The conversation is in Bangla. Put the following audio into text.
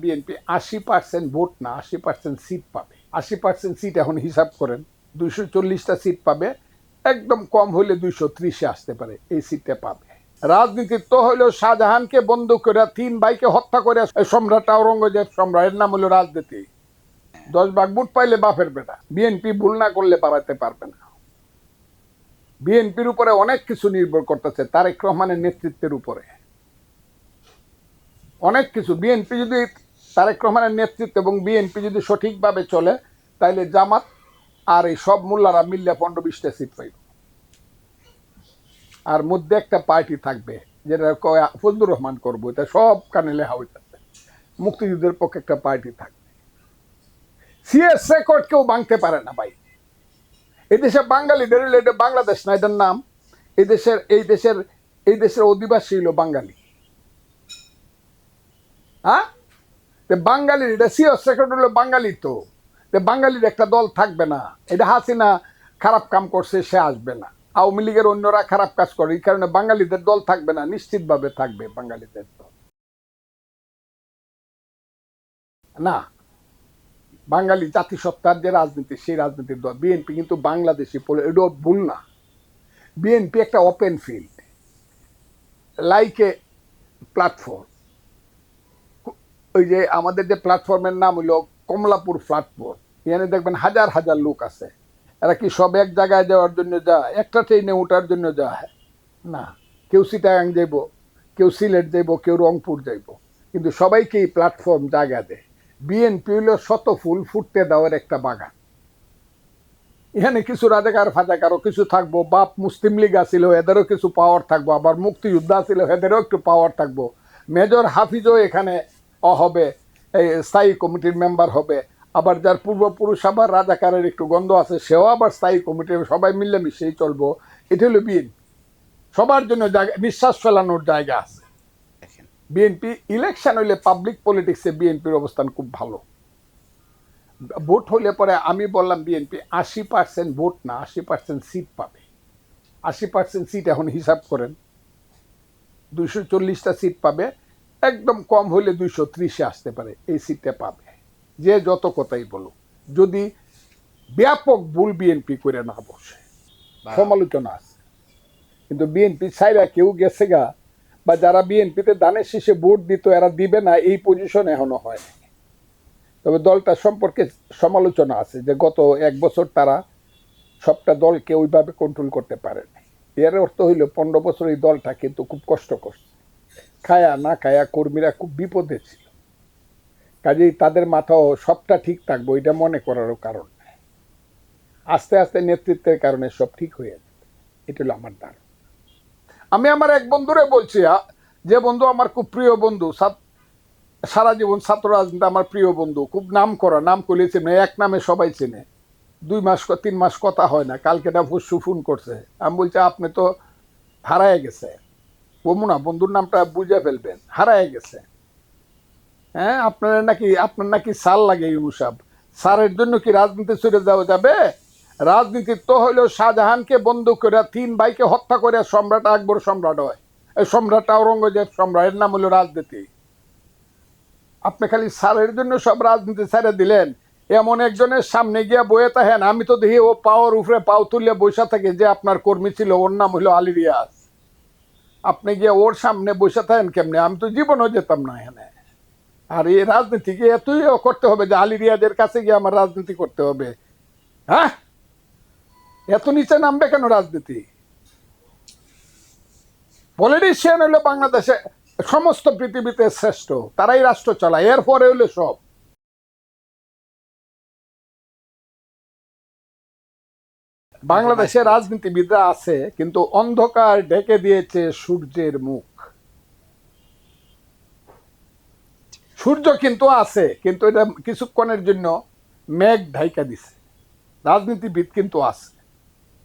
বিএনপি 80% ভোট না 80% সিট পাবে। 80% সিট এখন হিসাব করেন, 240টা সিট পাবে, একদম কম হলে 230-এ আসতে পারে, এই সিটটা পাবে। রাজনীতির তো হলো শাহজাহানকে বন্ধ করে 3 ভাইকে হত্যা করে সম্রাট আওরঙ্গজেব সম্রাটের নাম হলো রাজনীতি। 10 ভাগ ভোট পাইলে বাপের বেটা। বিএনপি ভুল না করলে বাড়াতে পারবে না। বিএনপির উপরে অনেক কিছু নির্ভর করতেছে, তারেক রহমানের নেতৃত্বের উপরে অনেক কিছু। বিএনপি যদি তারেক রহমানের নেতৃত্ব এবং বিএনপি যদি সঠিকভাবে চলে, তাইলে জামাত আর এই সব মোল্লারা মিললে 15-20টা সিট পাইব। আর মধ্যে একটা পার্টি থাকবে যেটা ফজলুর রহমান করবো, এটা সব কানে লেখা হইতেছে, মুক্তিযুদ্ধের পক্ষে একটা পার্টি থাকবে। সিএস রেকর্ড কেউ ভাঙতে পারে না ভাই। এই দেশে বাঙালিদের, এটা বাংলাদেশ না, এটার নাম এই দেশের অধিবাসী হলো বাঙালি। হ্যাঁ, বাঙালির এটা সিএস রেকর্ড হলো বাঙালি। তো বাঙালির একটা দল থাকবে না। এটা হাসিনা খারাপ কাম করছে, সে আসবে না। আওয়ামী লীগের অন্যরা খারাপ কাজ করে, এই কারণে বাঙালিদের দল থাকবে না, নিশ্চিতভাবে থাকবে বাঙালিদের দল। না, বাঙালি জাতিসত্তার যে রাজনীতি, সেই রাজনীতির দল বিএনপি। কিন্তু বাংলাদেশি এটা ভুল না। বিএনপি একটা open field, like a platform. ওই যে আমাদের যে প্ল্যাটফর্মের নাম হলো কমলাপুর প্ল্যাটফর্ম, এখানে দেখবেন হাজার হাজার লোক আছে। এরা কি সব এক জায়গায় যাওয়ার জন্য যায়, একটা ট্রেনে ওঠার জন্য যায়? না, কেউ চিটাগাং যাইব, কেউ সিলেট যাইব, কেউ রংপুর যাইব, কিন্তু সবাইকে এই প্ল্যাটফর্ম জায়গা দেয়। বিএনপি হলো শত ফুল ফুটতে দেওয়ার একটা বাগান। এখানে কিছু রাজাকার ফাজাকারও কিছু থাকবো, বাপ মুসলিম লীগ আসিল, এদেরও কিছু পাওয়ার থাকবো, আবার মুক্তিযুদ্ধ আসিল, এদেরও একটু পাওয়ার থাকবো। মেজর হাফিজও এখানে হবে, এই স্থায়ী কমিটির মেম্বার হবে। আবার যার পূর্বপুরুষ আবার রাজাকারের একটু গন্ধ আছে, সেও আবার স্থায়ী কমিটির, সবাই মিলে মিশেই চলবো। এটা হলো বিএনপি। সবার জন্য জায়গা, নিঃশ্বাস ফেলানোর জায়গা আছে। বিএনপি ইলেকশন হইলে পাবলিক পলিটিক্সে বিএনপির অবস্থান খুব ভালো। ভোট হলে পরে আমি বললাম বিএনপি 80% ভোট না 80% সিট পাবে। 80% সিট এখন হিসাব করেন, 240টা সিট পাবে, একদম কম হলে 230-এ আসতে পারে, এই সিটটা পাবে। যে যত কথাই বলো, যদি ব্যাপক ভুল বিএনপি করে না বসে, সমালোচনা আছে। কিন্তু বিএনপি ছাইরা কেউ গেছে গা, বা যারা বিএনপিতে দানের শীষে ভোট দিত এরা দিবে না, এই পজিশন এখনো হয়। তবে দলটা সম্পর্কে সমালোচনা আছে যে গত 1 বছর তারা সবটা দলকে ওইভাবে কন্ট্রোল করতে পারে না। এর অর্থ হইল 15 বছর এই দলটা কিন্তু খুব কষ্ট করছে, খায়া না খায়া কর্মীরা খুব বিপদে ছিল। কাজেই তাদের মাথাও সবটা ঠিক থাকবো এটা মনে করারও কারণ নেই। আস্তে আস্তে নেতৃত্বের কারণে সব ঠিক হয়ে যাবে, এটা হলো আমার ধারণা। আমি আমার এক বন্ধুরে বলছি, যে বন্ধু আমার খুব প্রিয় বন্ধু, সারা জীবন ছাত্র রাজনীতি আমার প্রিয় বন্ধু, খুব নাম করা, নাম করলে চেনে, এক নামে সবাই চেনে, 2 মাস 3 মাস কথা হয় না, কালকে না পরশু ফোন করছে। আমি বলছি আপনি তো হারায় গেছে, বমুনা বন্ধুর নামটা বুঝে ফেলবেন, হারায় গেছে। হ্যাঁ, আপনার নাকি সাল লাগে ইউনুসাব, সারের জন্য কি রাজনীতি ছেড়ে যাওয়া যাবে? রাজনীতি তো হইলো শাহজাহানকে বন্ধ করে 3 ভাইকে হত্যা করে সম্রাট আকবর সম্রাট হয়, সম্রাট আওরঙ্গজেব সম্রাটের নাম হলো রাজনীতি। আপনি খালি সারের জন্য সব রাজনীতি ছেড়ে দিলেন। এমন একজনের সামনে গিয়া বয়ে থাকেন, আমি তো দেখি ও পাওয়ার উপরে পাও তুলে বসে থাকে, যে আপনার কর্মী ছিল, ওর নাম হলো আলী রিয়াজ। আপনি গিয়ে ওর সামনে বসে থাকেন কেমনে? আমি তো জীবনও যেতাম না এখানে। আর এই রাজনীতিকে এতই করতে হবে যে আলী রিয়াজের কাছে গিয়ে আমার রাজনীতি করতে হবে? হ্যাঁ, এত নিচে নামবে কেন রাজনীতি? পলিটিশিয়ান হলো বাংলাদেশে সমস্ত পৃথিবীতে শ্রেষ্ঠ, তারাই রাষ্ট্র চালায়, এরপরে হলো সব। বাংলাদেশে রাজনীতিবিদরা আছে, কিন্তু অন্ধকার ঢেকে দিয়েছে সূর্যের মুখ। সূর্য কিন্তু আছে, কিন্তু এটা কিছুক্ষণের জন্য মেঘ ঢাইকা দিছে। রাজনীতিবিদ কিন্তু আছে।